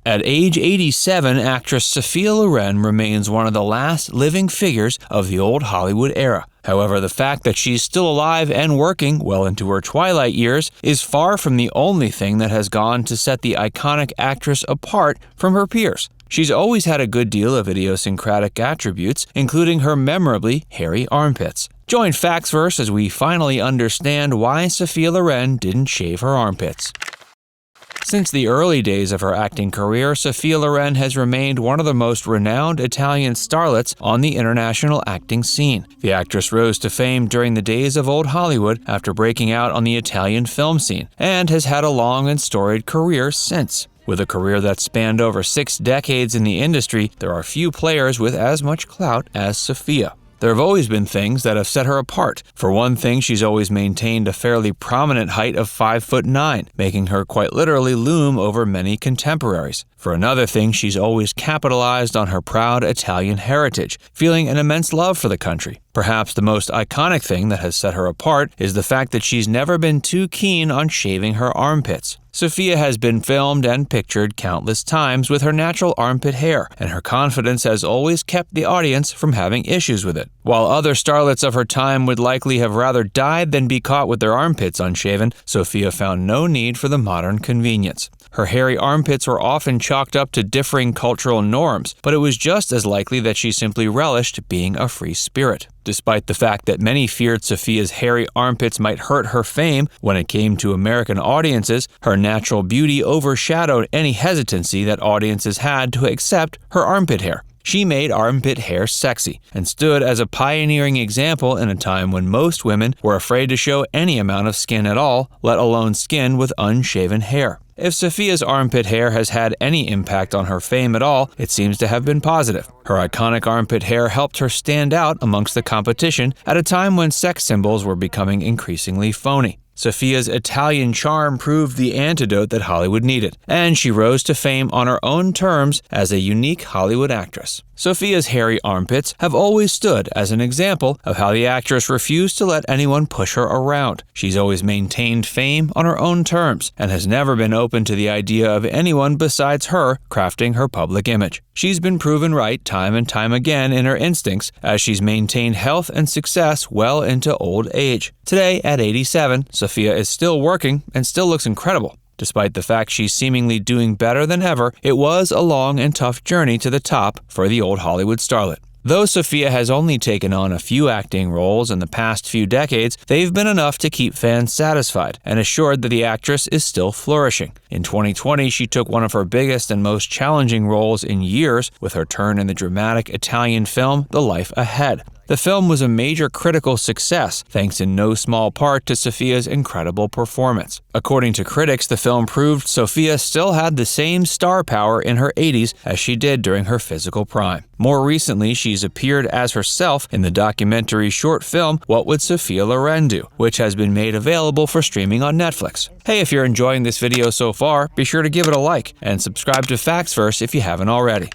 At age 87, actress Sophia Loren remains one of the last living figures of the old Hollywood era. However, the fact that she's still alive and working well into her twilight years is far from the only thing that has gone to set the iconic actress apart from her peers. She's always had a good deal of idiosyncratic attributes, including her memorably hairy armpits. Join Factsverse as we finally understand why Sophia Loren didn't shave her armpits. Since the early days of her acting career, Sophia Loren has remained one of the most renowned Italian starlets on the international acting scene. The actress rose to fame during the days of old Hollywood after breaking out on the Italian film scene, and has had a long and storied career since. With a career that spanned over 6 decades in the industry, there are few players with as much clout as Sophia. There have always been things that have set her apart. For one thing, she's always maintained a fairly prominent height of 5'9", making her quite literally loom over many contemporaries. For another thing, she's always capitalized on her proud Italian heritage, feeling an immense love for the country. Perhaps the most iconic thing that has set her apart is the fact that she's never been too keen on shaving her armpits. Sophia has been filmed and pictured countless times with her natural armpit hair, and her confidence has always kept the audience from having issues with it. While other starlets of her time would likely have rather died than be caught with their armpits unshaven, Sophia found no need for the modern convenience. Her hairy armpits were often chalked up to differing cultural norms, but it was just as likely that she simply relished being a free spirit. Despite the fact that many feared Sophia's hairy armpits might hurt her fame when it came to American audiences, her natural beauty overshadowed any hesitancy that audiences had to accept her armpit hair. She made armpit hair sexy and stood as a pioneering example in a time when most women were afraid to show any amount of skin at all, let alone skin with unshaven hair. If Sophia's armpit hair has had any impact on her fame at all, it seems to have been positive. Her iconic armpit hair helped her stand out amongst the competition at a time when sex symbols were becoming increasingly phony. Sophia's Italian charm proved the antidote that Hollywood needed, and she rose to fame on her own terms as a unique Hollywood actress. Sophia's hairy armpits have always stood as an example of how the actress refused to let anyone push her around. She's always maintained fame on her own terms and has never been open to the idea of anyone besides her crafting her public image. She's been proven right time and time again in her instincts as she's maintained health and success well into old age. Today, at 87, Sophia is still working and still looks incredible. Despite the fact she's seemingly doing better than ever, it was a long and tough journey to the top for the old Hollywood starlet. Though Sophia has only taken on a few acting roles in the past few decades, they've been enough to keep fans satisfied and assured that the actress is still flourishing. In 2020, she took one of her biggest and most challenging roles in years with her turn in the dramatic Italian film The Life Ahead. The film was a major critical success, thanks in no small part to Sophia's incredible performance. According to critics, the film proved Sophia still had the same star power in her 80s as she did during her physical prime. More recently, she's appeared as herself in the documentary short film What Would Sophia Loren Do?, which has been made available for streaming on Netflix. Hey, if you're enjoying this video so far, be sure to give it a like and subscribe to Factsverse if you haven't already.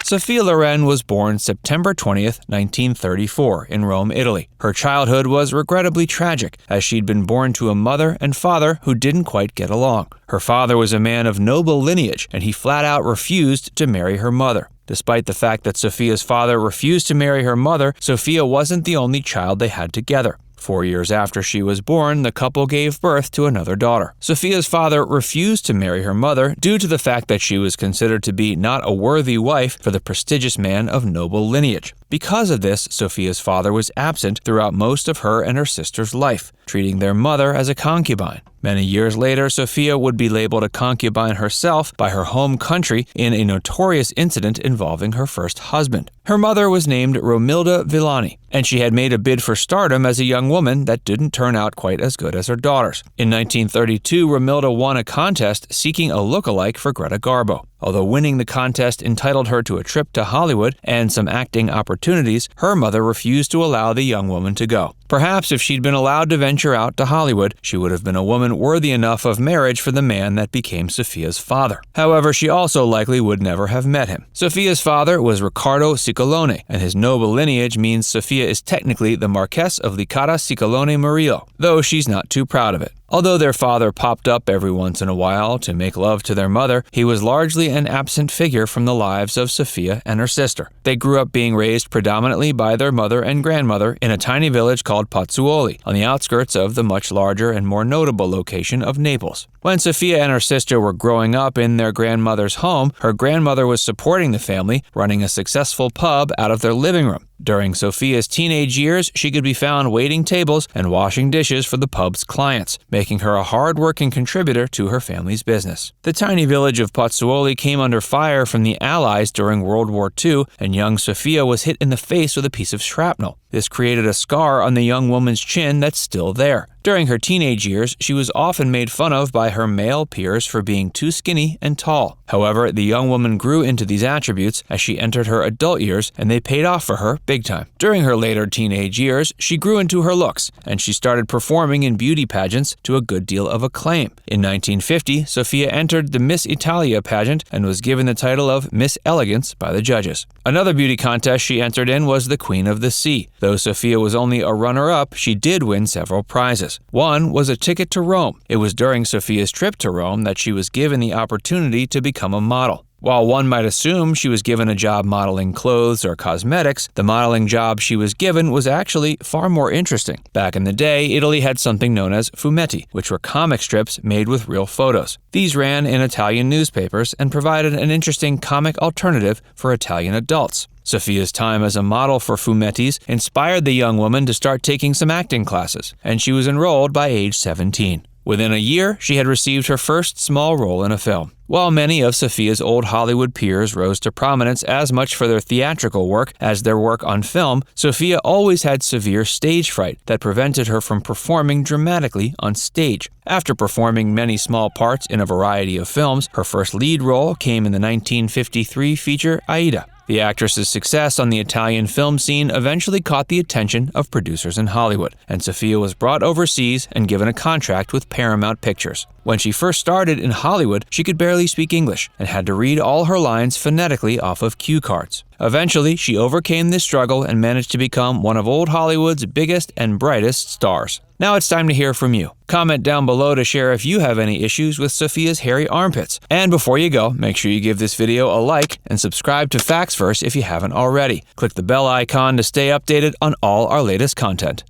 Sophia Loren was born September 20th, 1934, in Rome, Italy. Her childhood was regrettably tragic, as she'd been born to a mother and father who didn't quite get along. Her father was a man of noble lineage, and he flat out refused to marry her mother. Despite the fact that Sophia's father refused to marry her mother, Sophia wasn't the only child they had together. 4 years after she was born, the couple gave birth to another daughter. Sophia's father refused to marry her mother due to the fact that she was considered to be not a worthy wife for the prestigious man of noble lineage. Because of this, Sophia's father was absent throughout most of her and her sister's life, treating their mother as a concubine. Many years later, Sophia would be labeled a concubine herself by her home country in a notorious incident involving her first husband. Her mother was named Romilda Villani, and she had made a bid for stardom as a young woman that didn't turn out quite as good as her daughters. In 1932, Romilda won a contest seeking a lookalike for Greta Garbo. Although winning the contest entitled her to a trip to Hollywood and some acting opportunities, her mother refused to allow the young woman to go. Perhaps if she'd been allowed to venture out to Hollywood, she would have been a woman worthy enough of marriage for the man that became Sophia's father. However, she also likely would never have met him. Sophia's father was Riccardo Ciccone, and his noble lineage means Sophia is technically the Marquess of Licata Ciccone Murillo, though she's not too proud of it. Although their father popped up every once in a while to make love to their mother, he was largely an absent figure from the lives of Sophia and her sister. They grew up being raised predominantly by their mother and grandmother in a tiny village called Pozzuoli, on the outskirts of the much larger and more notable location of Naples. When Sophia and her sister were growing up in their grandmother's home, her grandmother was supporting the family, running a successful pub out of their living room. During Sophia's teenage years, she could be found waiting tables and washing dishes for the pub's clients, making her a hard-working contributor to her family's business. The tiny village of Pozzuoli came under fire from the Allies during World War II, and young Sophia was hit in the face with a piece of shrapnel. This created a scar on the young woman's chin that's still there. During her teenage years, she was often made fun of by her male peers for being too skinny and tall. However, the young woman grew into these attributes as she entered her adult years, and they paid off for her big time. During her later teenage years, she grew into her looks, and she started performing in beauty pageants to a good deal of acclaim. In 1950, Sophia entered the Miss Italia pageant and was given the title of Miss Elegance by the judges. Another beauty contest she entered in was the Queen of the Sea. Though Sophia was only a runner-up, she did win several prizes. One was a ticket to Rome. It was during Sophia's trip to Rome that she was given the opportunity to become a model. While one might assume she was given a job modeling clothes or cosmetics, the modeling job she was given was actually far more interesting. Back in the day, Italy had something known as fumetti, which were comic strips made with real photos. These ran in Italian newspapers and provided an interesting comic alternative for Italian adults. Sophia's time as a model for fumettis inspired the young woman to start taking some acting classes, and she was enrolled by age 17. Within a year, she had received her first small role in a film. While many of Sophia's old Hollywood peers rose to prominence as much for their theatrical work as their work on film, Sophia always had severe stage fright that prevented her from performing dramatically on stage. After performing many small parts in a variety of films, her first lead role came in the 1953 feature Aida. The actress's success on the Italian film scene eventually caught the attention of producers in Hollywood, and Sophia was brought overseas and given a contract with Paramount Pictures. When she first started in Hollywood, she could barely speak English and had to read all her lines phonetically off of cue cards. Eventually, she overcame this struggle and managed to become one of old Hollywood's biggest and brightest stars. Now it's time to hear from you. Comment down below to share if you have any issues with Sophia's hairy armpits. And before you go, make sure you give this video a like and subscribe to Facts Verse if you haven't already. Click the bell icon to stay updated on all our latest content.